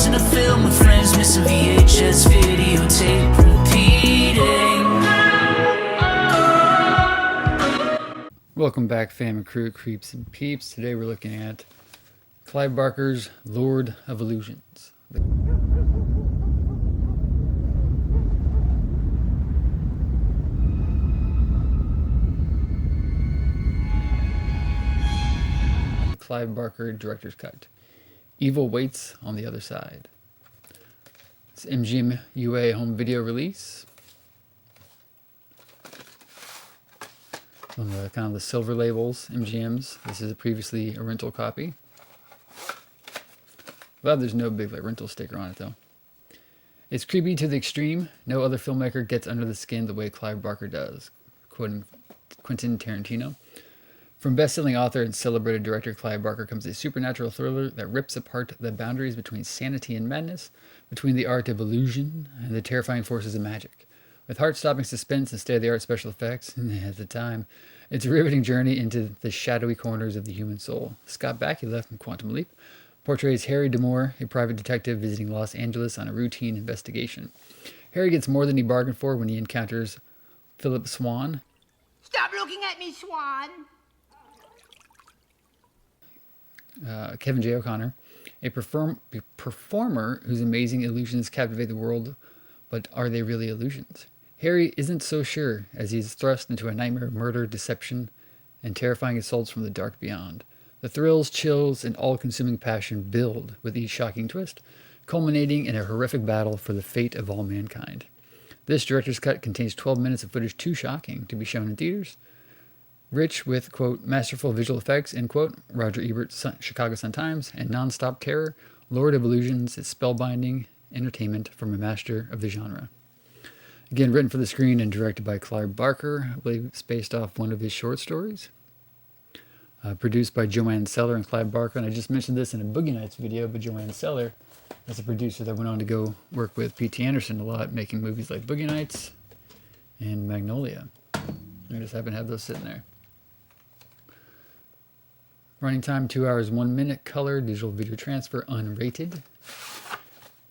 Watching a film with friends, missing VHS videotape repeating. Welcome back, fam and crew, creeps and peeps. Today we're looking at Clive Barker's Lord of Illusions. Clive Barker director's cut. Evil waits on the other side. It's MGM UA home video release. One of the kind of the silver labels, MGM's. This is previously a rental copy. Glad there's no big rental sticker on it though. It's creepy to the extreme. No other filmmaker gets under the skin the way Clive Barker does. Quoting Quentin Tarantino. From best-selling author and celebrated director Clive Barker comes a supernatural thriller that rips apart the boundaries between sanity and madness, between the art of illusion and the terrifying forces of magic. With heart-stopping suspense and state-of-the-art special effects, at the time, it's a riveting journey into the shadowy corners of the human soul. Scott Bakula from Quantum Leap portrays Harry D'Amour, a private detective visiting Los Angeles on a routine investigation. Harry gets more than he bargained for when he encounters Philip Swan. Stop looking at me, Swan! Kevin J. O'Connor, a performer whose amazing illusions captivate the world, but are they really illusions? Harry isn't so sure as he is thrust into a nightmare of murder, deception, and terrifying assaults from the dark beyond. The thrills, chills, and all-consuming passion build with each shocking twist, culminating in a horrific battle for the fate of all mankind. This director's cut contains 12 minutes of footage too shocking to be shown in theaters, rich with, quote, masterful visual effects, end quote, Roger Ebert's Chicago Sun-Times, and non-stop terror. Lord of Illusions is spellbinding entertainment from a master of the genre. Again, written for the screen and directed by Clive Barker. I believe it's based off one of his short stories. Produced by Joanne Seller and Clive Barker. And I just mentioned this in a Boogie Nights video, but Joanne Seller is a producer that went on to go work with P.T. Anderson a lot, making movies like Boogie Nights and Magnolia. I just happen to have those sitting there. Running time, 2 hours, 1 minute. Color, digital video transfer, unrated.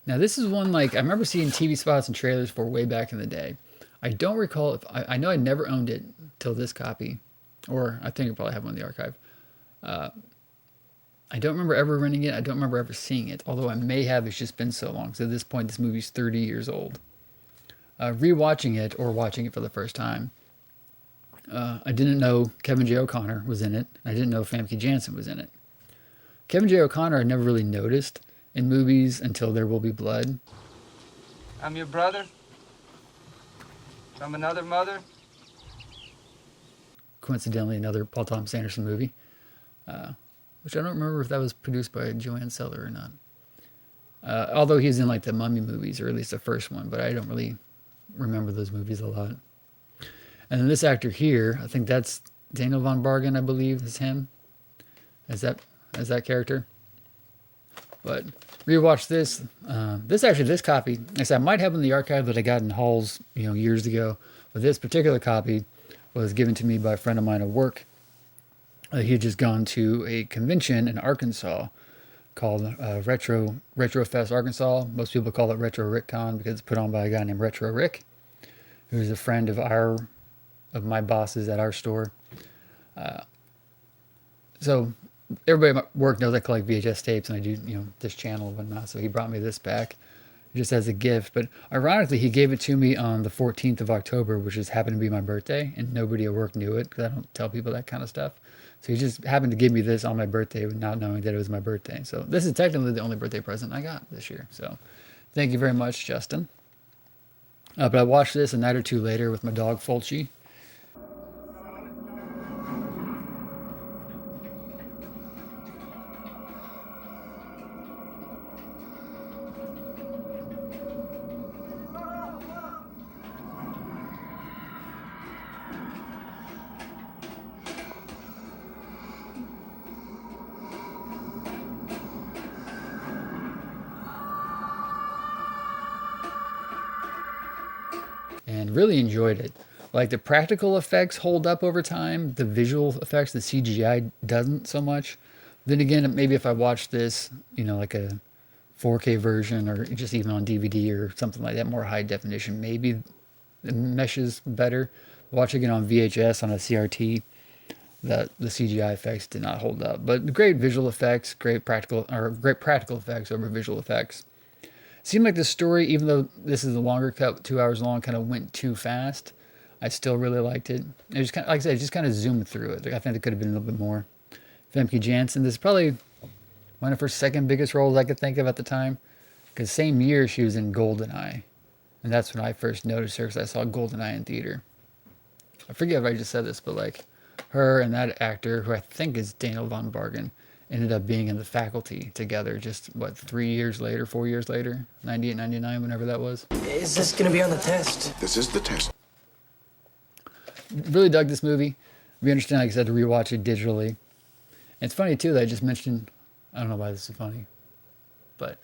Now this is one I remember seeing TV spots and trailers for way back in the day. I don't recall if, I know I never owned it till this copy. Or I think I probably have one in the archive. I don't remember ever renting it. I don't remember ever seeing it. Although I may have, it's just been so long. So at this point, this movie's 30 years old. Rewatching it or watching it for the first time, I didn't know Kevin J. O'Connor was in it. I didn't know Famke Janssen was in it. Kevin J. O'Connor I never really noticed in movies until There Will Be Blood. I'm your brother. From another mother. Coincidentally, another Paul Thomas Anderson movie, which I don't remember if that was produced by Joanne Seller or not. Although he's in the Mummy movies, or at least the first one, but I don't really remember those movies a lot. And then this actor here, I think that's Daniel von Bargen, I believe, is him. As that character. But rewatch this. This copy, like I said, I might have in the archive that I got in halls, years ago. But this particular copy was given to me by a friend of mine at work. He had just gone to a convention in Arkansas called Retro Fest Arkansas. Most people call it Retro Rick Con because it's put on by a guy named Retro Rick, who's a friend of my bosses at our store. So everybody at work knows I collect VHS tapes and I do, this channel and whatnot. So he brought me this back just as a gift. But ironically, he gave it to me on the 14th of October, which just happened to be my birthday. And nobody at work knew it because I don't tell people that kind of stuff. So he just happened to give me this on my birthday not knowing that it was my birthday. So this is technically the only birthday present I got this year. So thank you very much, Justin. But I watched this a night or two later with my dog, Fulci. And really enjoyed it. Like, the practical effects hold up over time. The visual effects, the CGI doesn't so much. Then again, maybe if I watched this, like a 4K version or just even on DVD or something like that, more high definition, maybe it meshes better. Watching it on VHS on a CRT, the CGI effects did not hold up. But great visual effects, great practical effects over visual effects. Seemed like the story, even though this is a longer cut, 2 hours long, kind of went too fast. I still really liked it. It just kind of, like I said, just kind of zoomed through it. I think there could have been a little bit more. Femke Janssen, this is probably one of her second biggest roles I could think of at the time. Because same year she was in GoldenEye. And that's when I first noticed her, because I saw GoldenEye in theater. I forget if I just said this, but like her and that actor, who I think is Daniel von Bargen, ended up being in The Faculty together just, 4 years later? 98, 99, whenever that was. Is this gonna be on the test? This is the test. Really dug this movie. We understand, like I said, to rewatch it digitally. And it's funny, too, that I just mentioned, I don't know why this is funny, but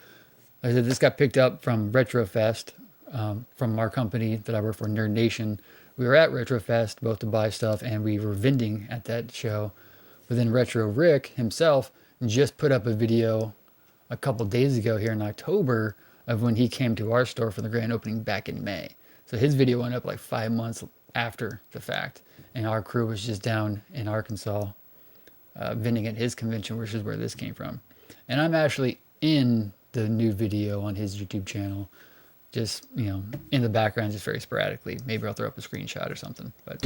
like I said, this got picked up from Retrofest, from our company that I work for, Nerd Nation. We were at Retrofest both to buy stuff and we were vending at that show. But then Retro Rick himself just put up a video a couple days ago here in October of when he came to our store for the grand opening back in May. So his video went up like 5 months after the fact. And our crew was just down in Arkansas vending at his convention, which is where this came from. And I'm actually in the new video on his YouTube channel. Just, in the background, just very sporadically. Maybe I'll throw up a screenshot or something. But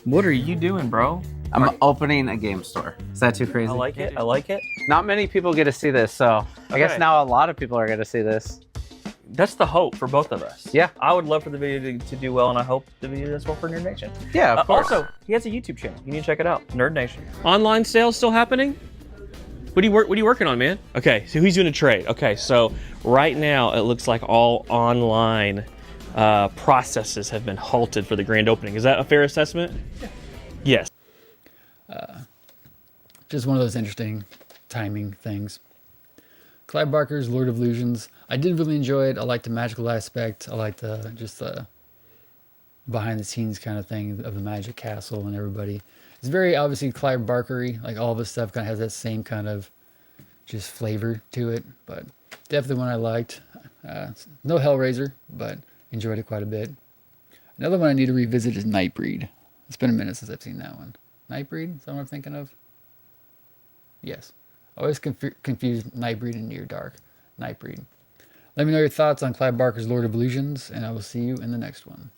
What are you doing, bro? I'm opening a game store. Is that too crazy? I like it. I like it. Not many people get to see this, so I guess Okay. now a lot of people are going to see this. That's the hope for both of us. Yeah. I would love for the video to do well, and I hope the video does well for Nerd Nation. Yeah, of course. Also, he has a YouTube channel. You need to check it out. Nerd Nation. Online sales still happening? What are you working on, man? Okay, so he's doing a trade. Okay, so right now it looks like all online processes have been halted for the grand opening. Is that a fair assessment? Yeah. Yes. just one of those interesting timing things. Clive Barker's Lord of Illusions. I did really enjoy it. I liked the magical aspect. I liked the behind the scenes kind of thing of the Magic Castle and everybody. It's very obviously Clive Barker-y. Like all of his stuff kind of has that same kind of just flavor to it. But definitely one I liked. No Hellraiser, but enjoyed it quite a bit. Another one I need to revisit is Nightbreed. It's been a minute since I've seen that one. Nightbreed? Is that what I'm thinking of? Yes. I always confuse Nightbreed and Near Dark. Nightbreed. Let me know your thoughts on Clive Barker's Lord of Illusions, and I will see you in the next one.